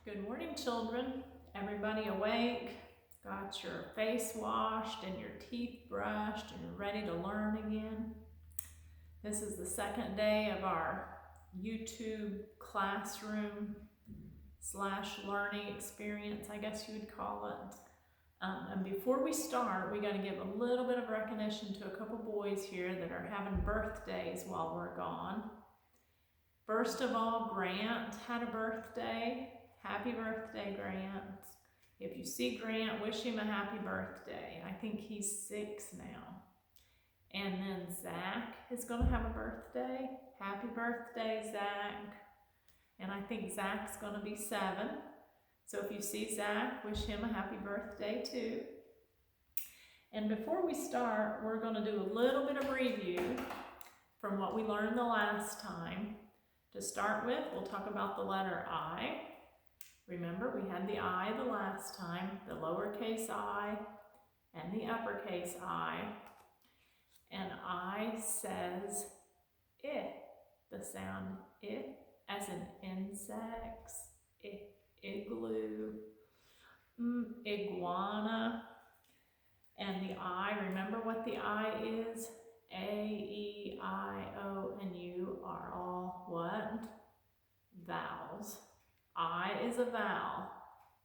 Good morning, children. Everybody awake? Got your face washed and your teeth brushed and you're ready to learn again? This is the second day of our YouTube classroom / learning experience, I guess you would call it. And before we start, we got to give a little bit of recognition to a couple boys here that are having birthdays while we're gone. First of all, Grant had a birthday. Happy birthday, Grant. If you see Grant, wish him a happy birthday. I think he's 6 now. And then Zach is going to have a birthday. Happy birthday, Zach. And I think Zach's going to be 7. So if you see Zach, wish him a happy birthday too. And before we start, we're going to do a little bit of review from what we learned the last time. To start with, we'll talk about the letter I. Remember, we had the I the last time, the lowercase I and the uppercase I. And I says I, the sound I, as in insects, igloo, iguana. And the I, remember what the I is? A, E, I, O, and U are all what? Vowels. I is a vowel.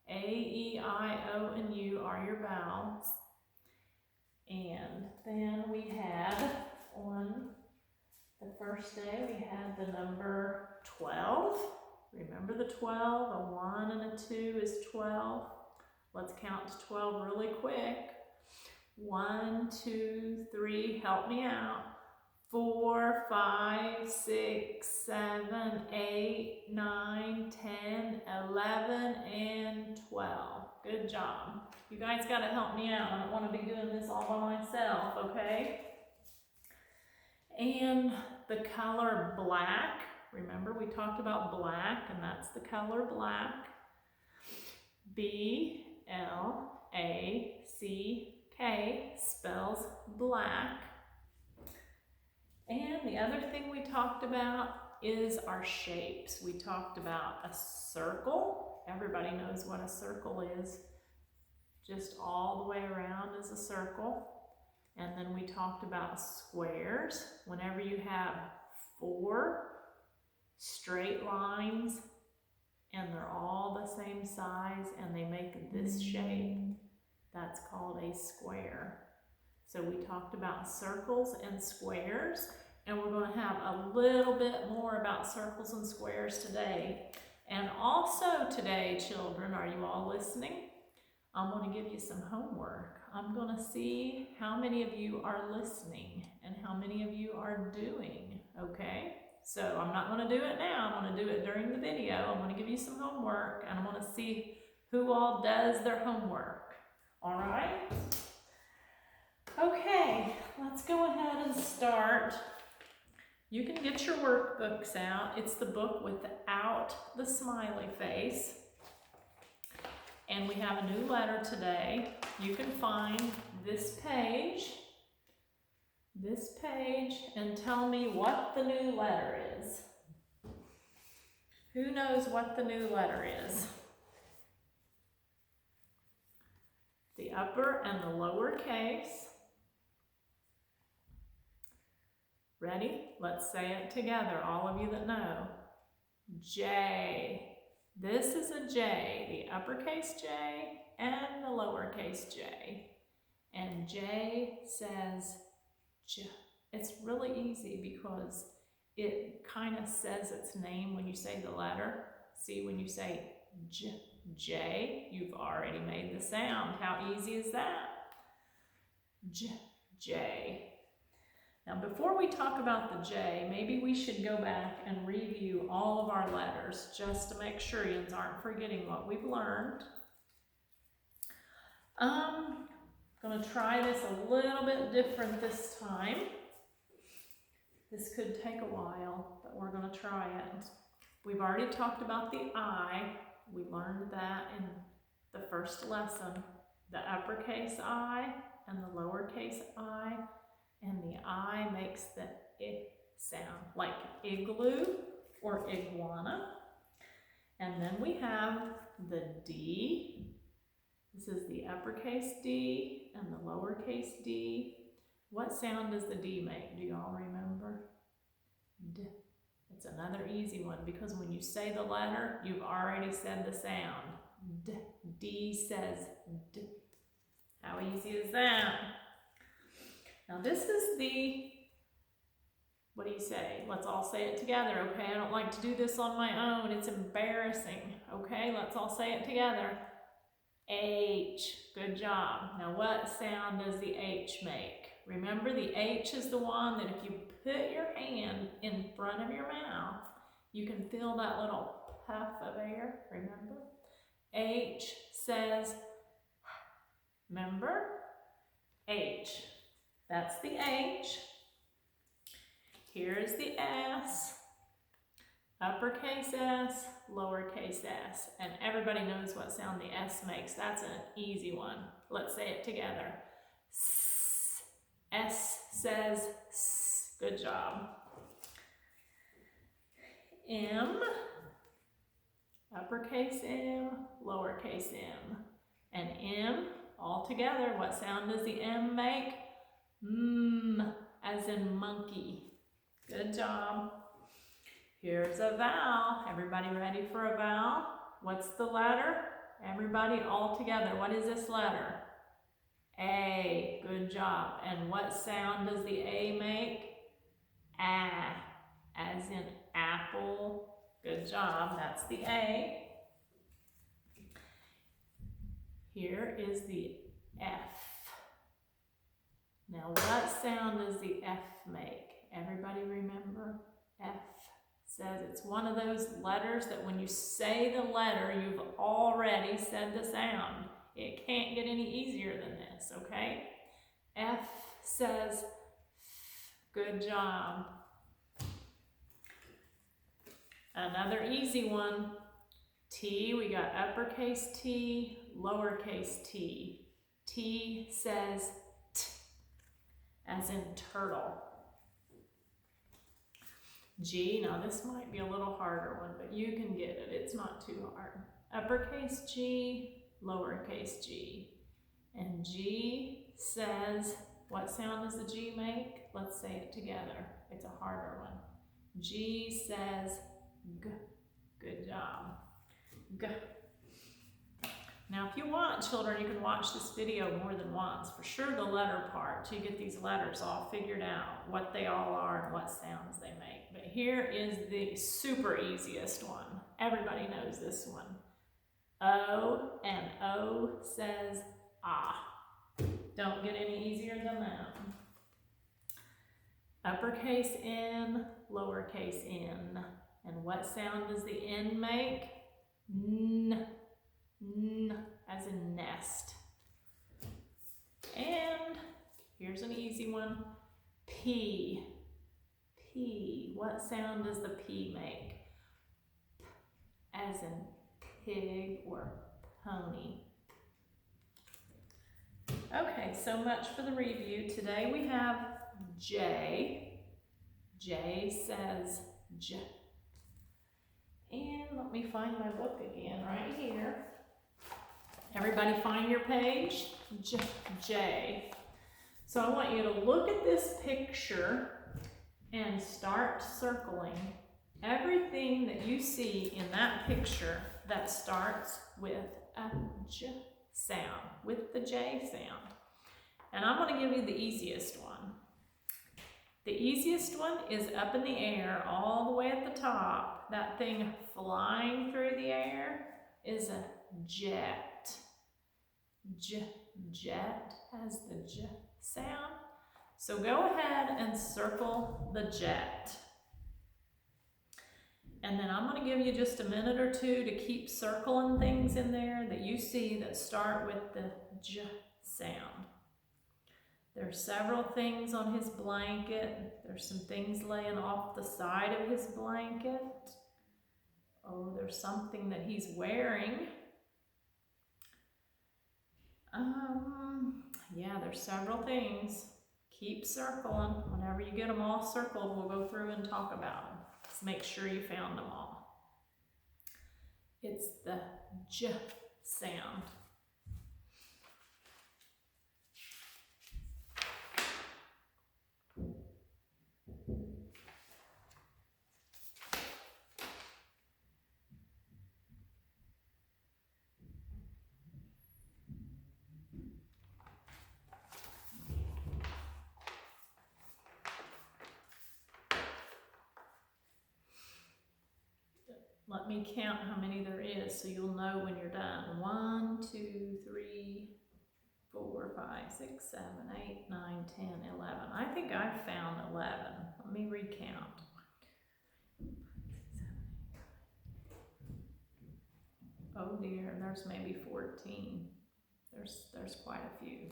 A, E, I, O, and U are your vowels. And then we had, on the first day, we had the number 12. Remember the 12? A 1 and a 2 is 12. Let's count to 12 really quick. 1, 2, 3, help me out. 4, 5, 6, 7, 8, 9, 10, 11, and 12. Good job. You guys got to help me out. I don't want to be doing this all by myself, okay? And the color black. Remember we talked about black, and that's the color black. B-L-A-C-K spells black. And the other thing we talked about is our shapes. We talked about a circle. Everybody knows what a circle is. Just all the way around is a circle. And then we talked about squares. Whenever you have 4 straight lines and they're all the same size and they make this shape, that's called a square. So we talked about circles and squares, and we're going to have a little bit more about circles and squares today. And also today, children, are you all listening? I'm going to give you some homework. I'm going to see how many of you are listening and how many of you are doing, okay? So I'm not going to do it now. I'm going to do it during the video. I'm going to give you some homework, and I'm going to see who all does their homework. All right? Okay, let's go ahead and start. You can get your workbooks out. It's the book without the smiley face. And we have a new letter today. You can find this page, and tell me what the new letter is. Who knows what the new letter is? The upper and the lower case. Ready? Let's say it together, all of you that know. J. This is a J, the uppercase J and the lowercase J. And J says J. It's really easy because it kind of says its name when you say the letter. See, when you say J, you've already made the sound. How easy is that? J. Now, before we talk about the J, maybe we should go back and review all of our letters just to make sure you aren't forgetting what we've learned. I'm going to try this a little bit different this time. This could take a while, but we're going to try it. We've already talked about the I. We learned that in the first lesson. The uppercase I and the lowercase I. And the I makes the I sound, like igloo or iguana. And And then we have the D. This is the uppercase D and the lowercase d. What sound does the D make? Do y'all remember? D. It's another easy one because when you say the letter, you've already said the sound. D. D says D. How easy is that? Now this is the, what do you say? Let's all say it together, okay? I don't like to do this on my own. It's embarrassing, okay? Let's all say it together. H. Good job. Now what sound does the H make? Remember, the H is the one that if you put your hand in front of your mouth, you can feel that little puff of air, remember? H says, remember? H. That's the H. Here's the S. Uppercase S, lowercase s. And everybody knows what sound the S makes. That's an easy one. Let's say it together. S. S says S. Good job. M. Uppercase M, lowercase m. And M, all together, what sound does the M make? M, as in monkey. Good job. Here's a vowel. Everybody ready for a vowel? What's the letter? Everybody all together. What is this letter? A. Good job. And what sound does the A make? A. As in apple. Good job. That's the A. Here is the F. Now what sound does the F make? Everybody remember? F says it's one of those letters that when you say the letter, you've already said the sound. It can't get any easier than this, okay? F says F. Good job. Another easy one. T, we got uppercase T, lowercase t. T says T, as in turtle. G, now this might be a little harder one, but you can get it. It's not too hard. Uppercase G, lowercase g. And G says, what sound does the G make? Let's say it together. It's a harder one. G says G. Good job. G. Now, if you want, children, you can watch this video more than once. For sure the letter part, so you get these letters all figured out, what they all are and what sounds they make. But here is the super easiest one. Everybody knows this one. O, and O says ah. Don't get any easier than that. Uppercase N, lowercase n. And what sound does the N make? N. N, as in nest. And here's an easy one. P. P. What sound does the P make? P, as in pig or pony. Okay, so much for the review. Today we have J. J says J. And let me find my book again right here. Everybody find your page? J, J. So I want you to look at this picture and start circling everything that you see in that picture that starts with a J sound, with the J sound. And I'm going to give you the easiest one. The easiest one is up in the air, all the way at the top. That thing flying through the air is a jet. J, jet has the J sound. So go ahead and circle the jet. And then I'm going to give you just a minute or two to keep circling things in there that you see that start with the J sound. There's several things on his blanket. There's some things laying off the side of his blanket. Oh, there's something that he's wearing. Yeah, there's several things. Keep circling. Whenever you get them all circled, we'll go through and talk about them. Just make sure you found them all. It's the J sound. Let me count how many there is so you'll know when you're done. 1, 2, 3, 4, 5, 6, 7, 8, 9, 10, 11. I think I found 11. Let me recount. Oh dear, there's maybe 14. There's quite a few.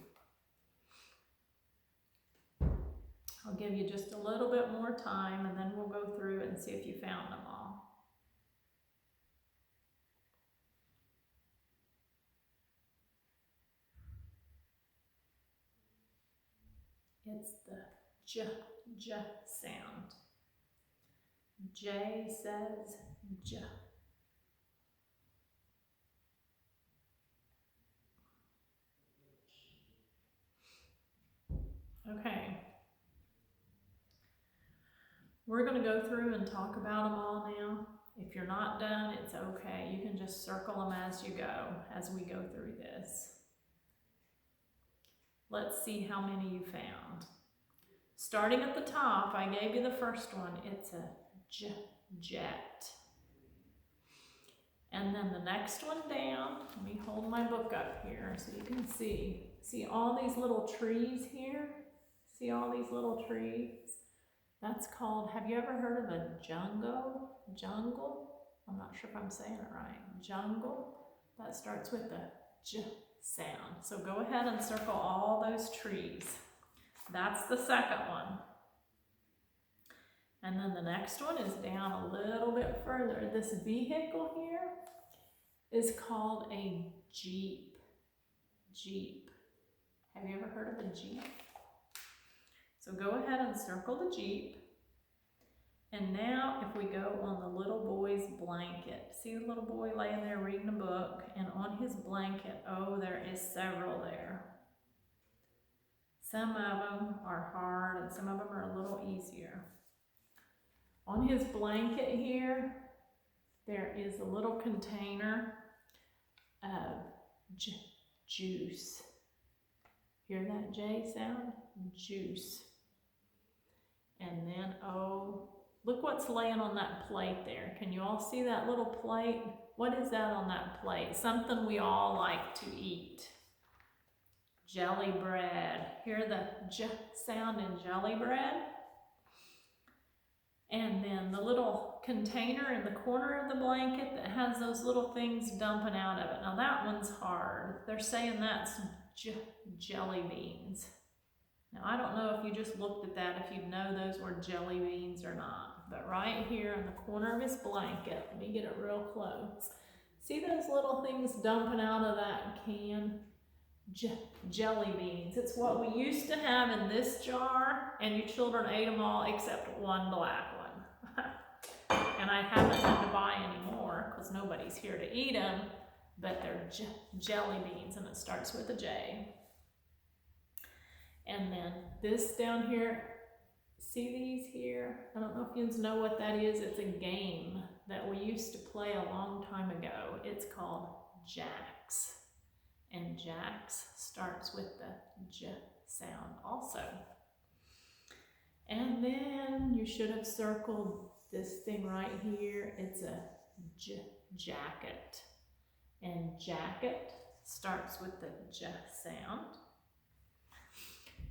I'll give you just a little bit more time and then we'll go through it and see if you found them all. It's the J sound. J says J. Okay. We're going to go through and talk about them all now. If you're not done, it's okay. You can just circle them as you go, as we go through this. Let's see how many you found. Starting at the top, I gave you the first one. It's a jet. And then the next one down, let me hold my book up here so you can see. See all these little trees here? See all these little trees? That's called, have you ever heard of a jungle? I'm not sure if I'm saying it right. Jungle. That starts with the J sound. So go ahead and circle all those trees. That's the second one. And then the next one is down a little bit further. This vehicle here is called a Jeep. Jeep. Have you ever heard of a Jeep? So go ahead and circle the Jeep. And now if we go on the little boy's blanket, see the little boy laying there reading a book, and on his blanket, oh, there is several there. Some of them are hard and some of them are a little easier. On his blanket here, there is a little container of juice. Hear that J sound? Juice. And then, oh, look what's laying on that plate there. Can you all see that little plate? What is that on that plate? Something we all like to eat. Jelly bread. Hear the J sound in jelly bread? And then the little container in the corner of the blanket that has those little things dumping out of it. Now that one's hard. They're saying that's jelly beans. Now I don't know if you just looked at that, if you'd know those were jelly beans or not. But right here in the corner of his blanket, let me get it real close. See those little things dumping out of that can? Jelly beans. It's what we used to have in this jar, and you children ate them all except one black one. And I haven't had to buy any more because nobody's here to eat them, but they're jelly beans, and it starts with a J. And then this down here, see these here? I don't know if you know what that is. It's a game that we used to play a long time ago. It's called jacks. And jacks starts with the J sound also. And then you should have circled this thing right here. It's a jacket. And jacket starts with the J sound.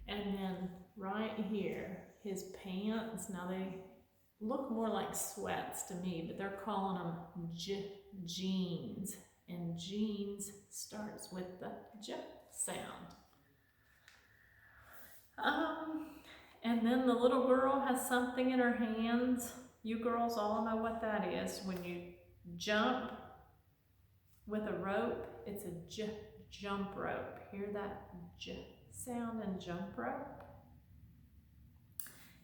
And then right here, his pants, now they look more like sweats to me, but they're calling them jeans. And jeans starts with the J sound. And then the little girl has something in her hands. You girls all know what that is. When you jump with a rope, it's a jump rope. Hear that J sound and jump rope?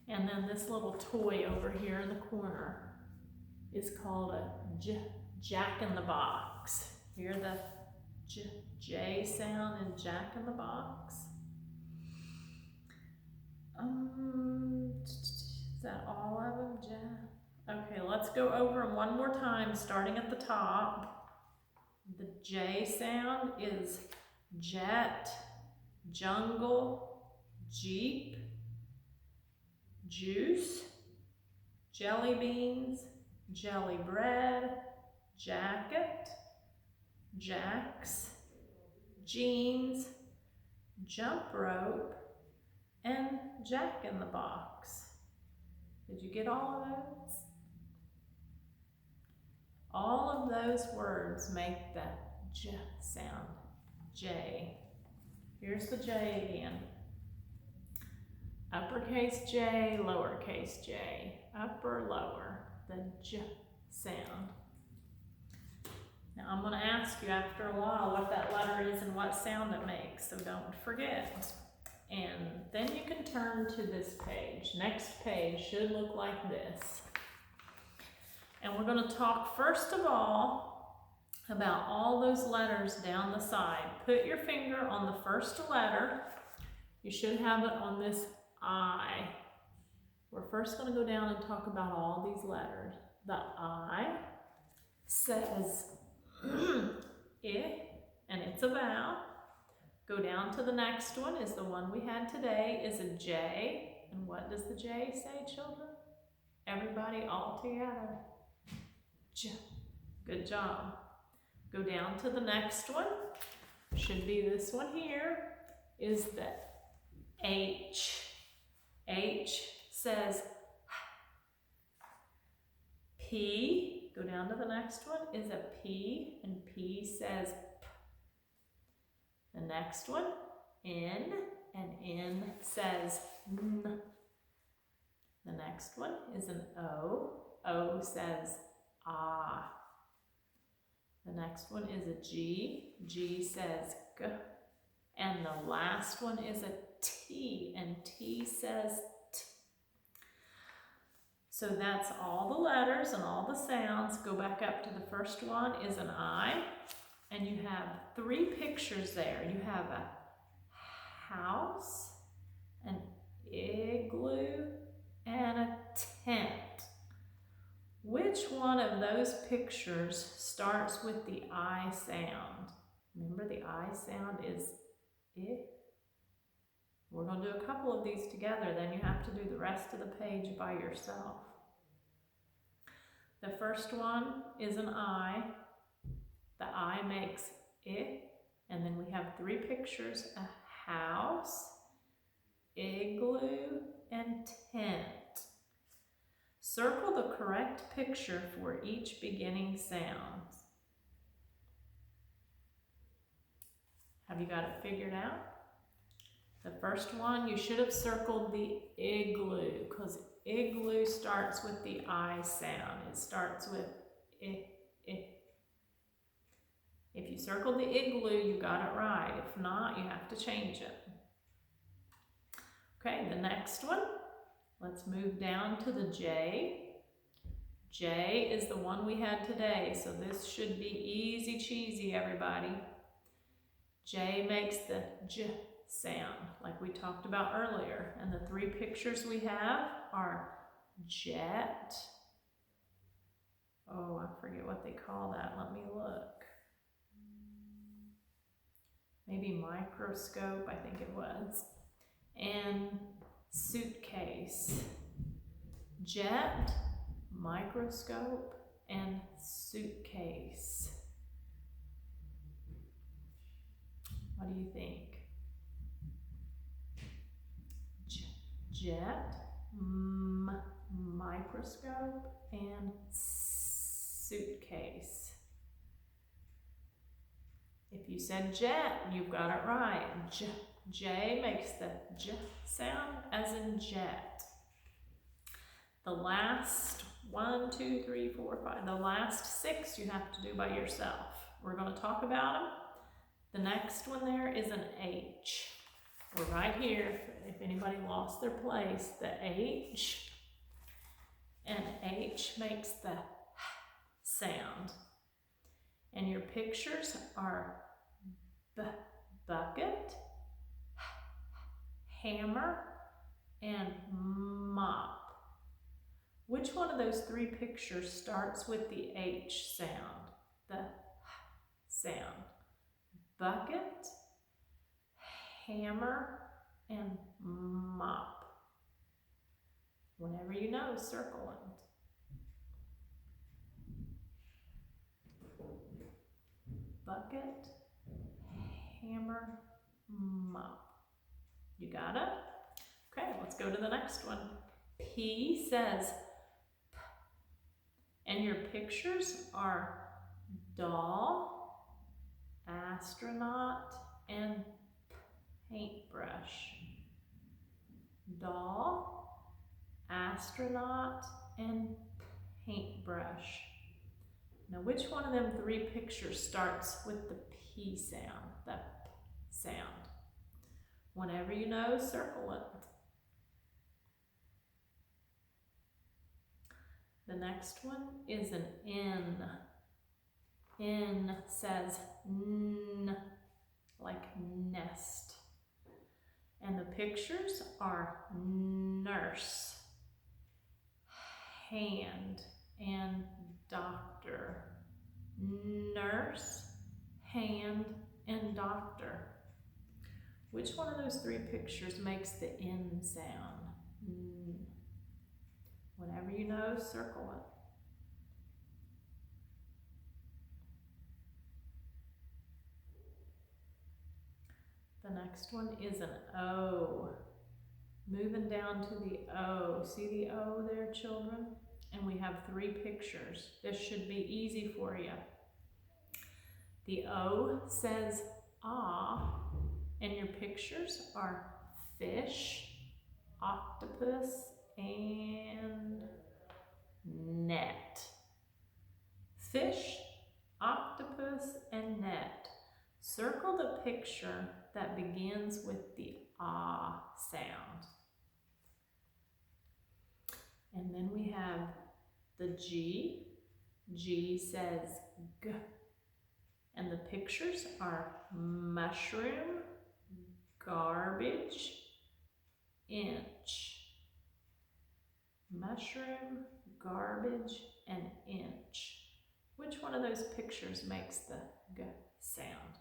And then this little toy over here in the corner is called a Jack in the Box. Hear the J sound in Jack in the Box? Is that all of them, Jack? Okay, let's go over them one more time, starting at the top. The J sound is jet, jungle, jeep, juice, jelly beans, jelly bread, jacket, jacks, jeans, jump rope, and Jack in the Box. Did you get all of those? All of those words make the J sound, J. Here's the J again. Uppercase J, lowercase j, upper, lower, the J sound. Now I'm going to ask you after a while what that letter is and what sound it makes, so don't forget. And then you can turn to this page. Next page should look like this. And we're going to talk first of all about all those letters down the side. Put your finger on the first letter. You should have it on this I. We're first going to go down and talk about all these letters. The I says I, and it's a vowel. Go down to the next one is the one we had today, is a J. And what does the J say, children? Everybody all together. J. Good job. Go down to the next one. Should be this one here, is the H. H says P. Go down to the next one is a P, and P says P. The next one, N, and N says N. The next one is an O. O says Ah. The next one is a G. G says G. And the last one is a T, and T says T. So that's all the letters and all the sounds. Go back up to the first one is an I, and you have 3 pictures there. You have a house, an igloo, and a tent. Which one of those pictures starts with the I sound? Remember, the I sound is I. We're going to do a couple of these together, then you have to do the rest of the page by yourself. The first one is an I. The I makes I, and then we have 3 pictures, a house, igloo, and tent. Circle the correct picture for each beginning sound. Have you got it figured out? The first one, you should have circled the igloo, because igloo starts with the I sound. It starts with I. If you circled the igloo, you got it right. If not, you have to change it. Okay, the next one, let's move down to the J. J is the one we had today, so this should be easy cheesy, everybody. J makes the J sound, like we talked about earlier. And the 3 pictures we have are jet. Oh, I forget what they call that. Let me look. Maybe microscope, I think it was. And suitcase. Jet, microscope, and suitcase. What do you think? Jet, microscope, and suitcase. If you said jet, you've got it right. J makes the J sound as in jet. The last 1, 2, 3, 4, 5, the last 6 you have to do by yourself. We're going to talk about them. The next one there is an H. We're right here. If anybody lost their place, the H, and H makes the sound. And your pictures are bucket, hammer, and mop. Which one of those three pictures starts with the H sound, the sound? Bucket, hammer, and mop. Whenever you know, circle it. Bucket, hammer, mop. You got it? Okay, let's go to the next one. P says P. And your pictures are doll, astronaut, and paintbrush. Doll, astronaut, and paintbrush. Now, which one of them three pictures starts with the P sound, the P sound? Whenever you know, circle it. The next one is an N. N says N, like nest. And the pictures are nurse, hand, and doctor. Nurse, hand, and doctor. Which one of those three pictures makes the N sound? Whenever you know, circle it. The next one is an O. Moving down to the O. See the O there, children? And we have three pictures. This should be easy for you. The O says ah, and your pictures are fish, octopus, and net. Fish, octopus, and net. Circle the picture that begins with the ah sound. And then we have the G. G says G. And the pictures are mushroom, garbage, inch. Mushroom, garbage, and inch. Which one of those pictures makes the G sound?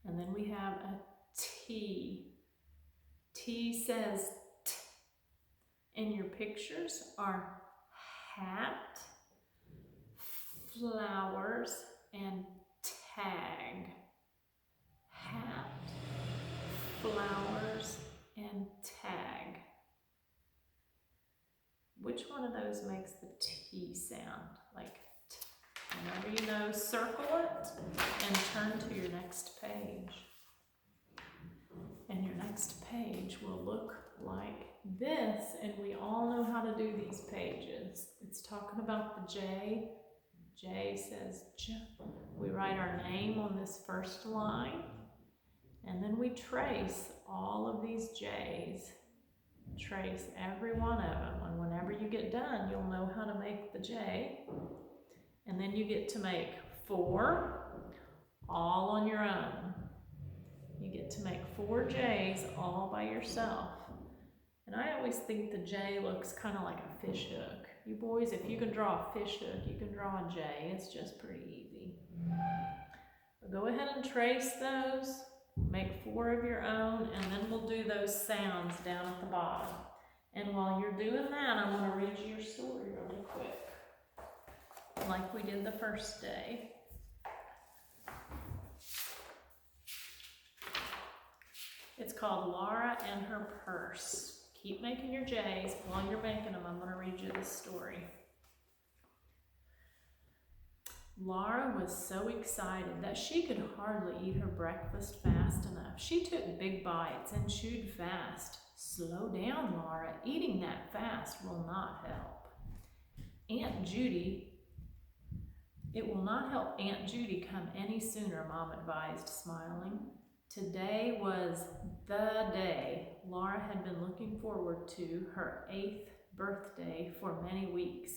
And then we have a T. T says T. And your pictures are hat, flowers, and tag. Hat, flowers, and tag. Which one of those makes the T sound? Like T. Whenever you know, circle it and turn to your next page. And your next page will look like this, and we all know how to do these pages. It's talking about the J. J says J. We write our name on this first line, and then we trace all of these J's. Trace every one of them, and whenever you get done, you'll know how to make the J. And then you get to make 4 all on your own. You get to make 4 J's all by yourself. And I always think the J looks kind of like a fish hook. You boys, if you can draw a fish hook, you can draw a J. It's just pretty easy. But go ahead and trace those. Make 4 of your own, and then we'll do those sounds down at the bottom. And while you're doing that, I want to read you your story really quick, like we did the first day. It's called Laura and Her Purse. Keep making your J's. While you're making them, I'm going to read you this story. Laura was so excited that she could hardly eat her breakfast fast enough. She took big bites and chewed fast. Slow down, Laura. Eating that fast will not help. It will not help Aunt Judy come any sooner, Mom advised, smiling. Today was the day Laura had been looking forward to, her 8th birthday, for many weeks.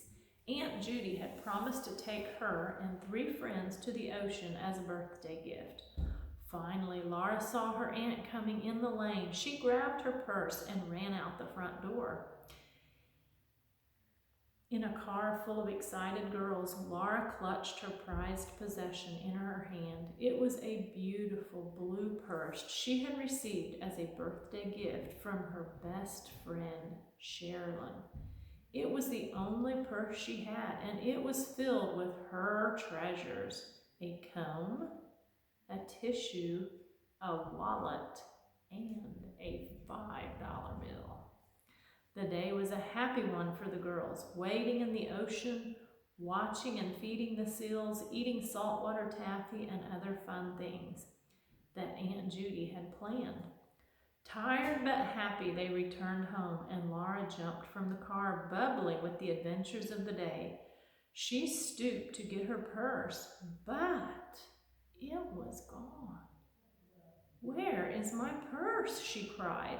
Aunt Judy had promised to take her and 3 friends to the ocean as a birthday gift. Finally, Laura saw her aunt coming in the lane. She grabbed her purse and ran out the front door. In a car full of excited girls, Laura clutched her prized possession in her hand. It was a beautiful blue purse she had received as a birthday gift from her best friend, Sherilyn. It was the only purse she had, and it was filled with her treasures: a comb, a tissue, a wallet, and a $5 bill. The day was a happy one for the girls, wading in the ocean, watching and feeding the seals, eating saltwater taffy, and other fun things that Aunt Judy had planned. Tired but happy, they returned home, and Laura jumped from the car, bubbling with the adventures of the day. She stooped to get her purse, but it was gone. "Where is my purse?" she cried.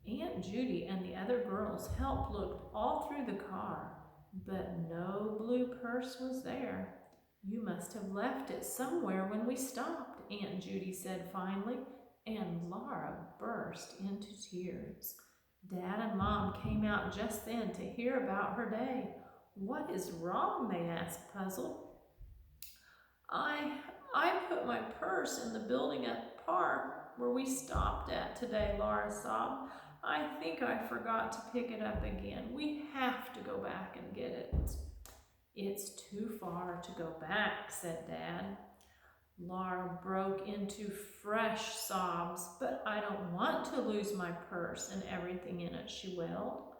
Aunt Judy and the other girls helped look all through the car, but no blue purse was there. "You must have left it somewhere when we stopped," Aunt Judy said finally, and Laura burst into tears. Dad and Mom came out just then to hear about her day. "What is wrong?" they asked, puzzled. I put my purse in the building at the park where we stopped at today," Laura sobbed. "I think I forgot to pick it up again. We have to go back and get it." "It's too far to go back," said Dad. Laura broke into fresh sobs. "But I don't want to lose my purse and everything in it," she wailed.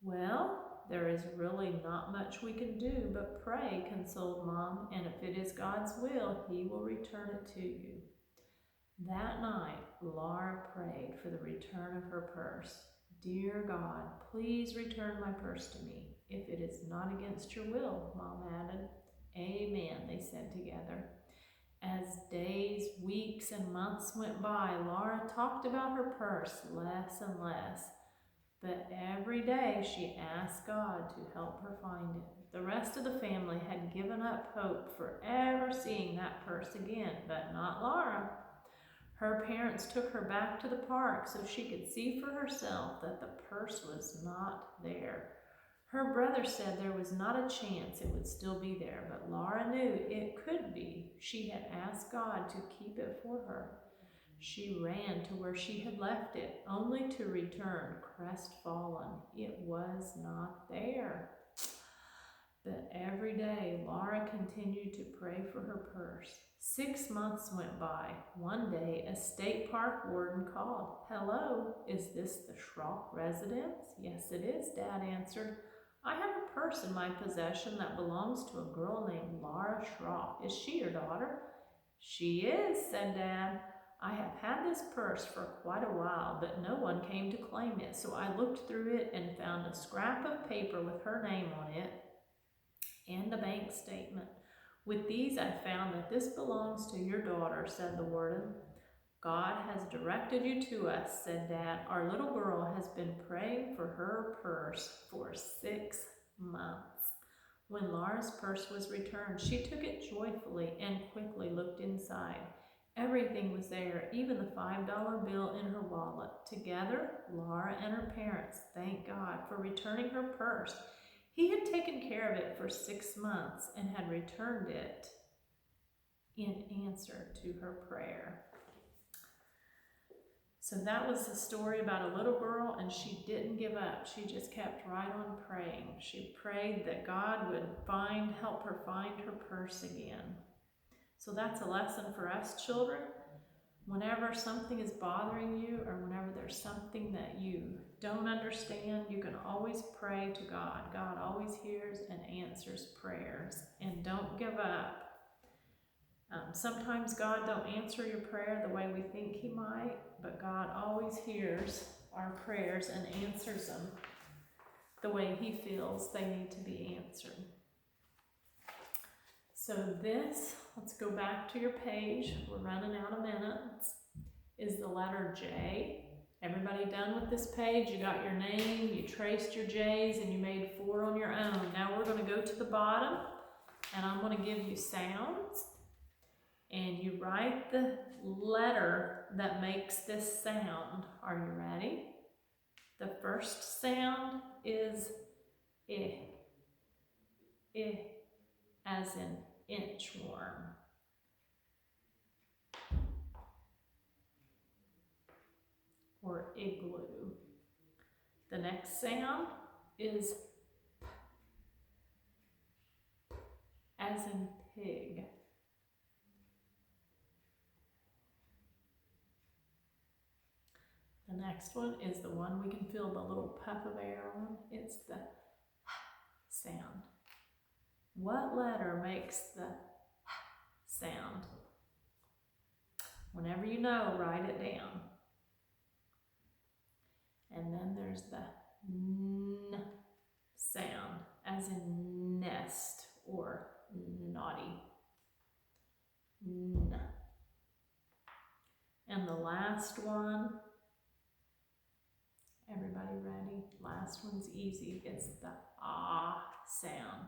"Well, there is really not much we can do but pray," consoled Mom, "and if it is God's will, He will return it to you." That night, Laura prayed for the return of her purse. "Dear God, please return my purse to me, if it is not against your will," Mom added. "Amen," they said together. As days, weeks, and months went by, Laura talked about her purse less and less. But every day she asked God to help her find it. The rest of the family had given up hope for ever seeing that purse again, but not Laura. Her parents took her back to the park so she could see for herself that the purse was not there. Her brother said there was not a chance it would still be there, but Laura knew it could be. She had asked God to keep it for her. She ran to where she had left it, only to return crestfallen. It was not there. But every day, Laura continued to pray for her purse. 6 months went by. One day, a state park warden called. "Hello, is this the Schrock residence?" "Yes, it is," Dad answered. "I have a purse in my possession that belongs to a girl named Laura Schrock. Is she your daughter?" "She is," said Dad. "I have had this purse for quite a while, but no one came to claim it, so I looked through it and found a scrap of paper with her name on it and a bank statement. With these, I found that this belongs to your daughter," said the warden. "God has directed you to us," said Dad. "Our little girl has been praying for her purse for 6 months. When Laura's purse was returned, she took it joyfully and quickly looked inside. Everything was there, even the $5 bill in her wallet. Together, Laura and her parents thanked God for returning her purse. He had taken care of it for 6 months and had returned it in answer to her prayer. So that was the story about a little girl, and she didn't give up. She just kept right on praying. She prayed that God would help her find her purse again. So that's a lesson for us children. Whenever something is bothering you, or whenever there's something that you don't understand, you can always pray to God. God always hears and answers prayers. And don't give up. Sometimes God don't answer your prayer the way we think He might, but God always hears our prayers and answers them the way He feels they need to be answered. So this, let's go back to your page. We're running out of minutes. Is the letter J. Everybody done with this page? You got your name, you traced your J's, and you made 4 on your own. Now we're going to go to the bottom, and I'm going to give you sounds, and you write the letter that makes this sound. Are you ready? The first sound is I, as in inchworm. Or igloo. The next sound is P, as in pig. The next one is the one we can feel the little puff of air on. It's the H sound. What letter makes the H sound? Whenever you know, write it down. And then there's the N sound, as in nest or naughty. N. And the last one, everybody ready? Last one's easy. It's the ah sound.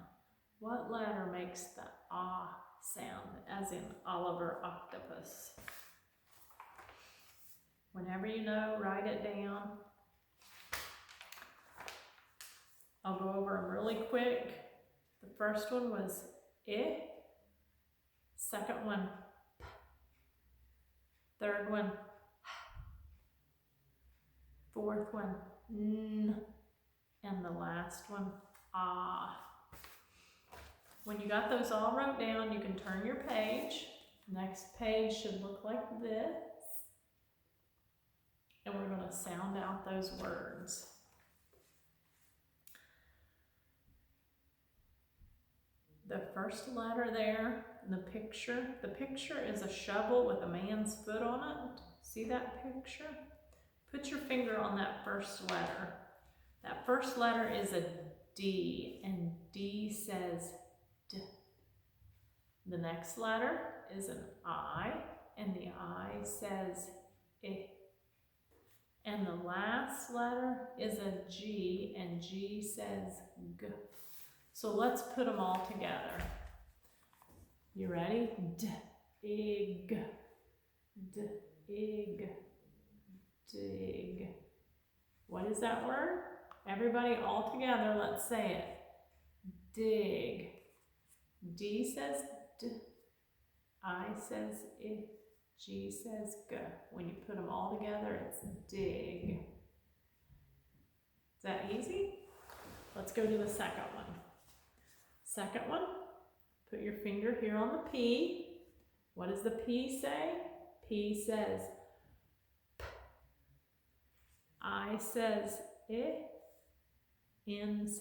What letter makes the ah sound, as in Oliver Octopus? Whenever you know, write it down. I'll go over them really quick. The first one was I. Second one, P. Third one, H. Fourth one, N. And the last one, ah. When you got those all wrote down, you can turn your page. Next page should look like this. And we're going to sound out those words. The first letter there, the picture is a shovel with a man's foot on it. See that picture? Put your finger on that first letter. That first letter is a D, and D says D. The next letter is an I, and the I says I. And the last letter is a G, and G says G. So let's put them all together. You ready? D-ig, D-ig, dig. What is that word? Everybody all together, let's say it. Dig. D says D, I says I, G says G. When you put them all together, it's dig. Is that easy? Let's go to the second one. Second one, put your finger here on the P. What does the P say? P says P. I says I. N says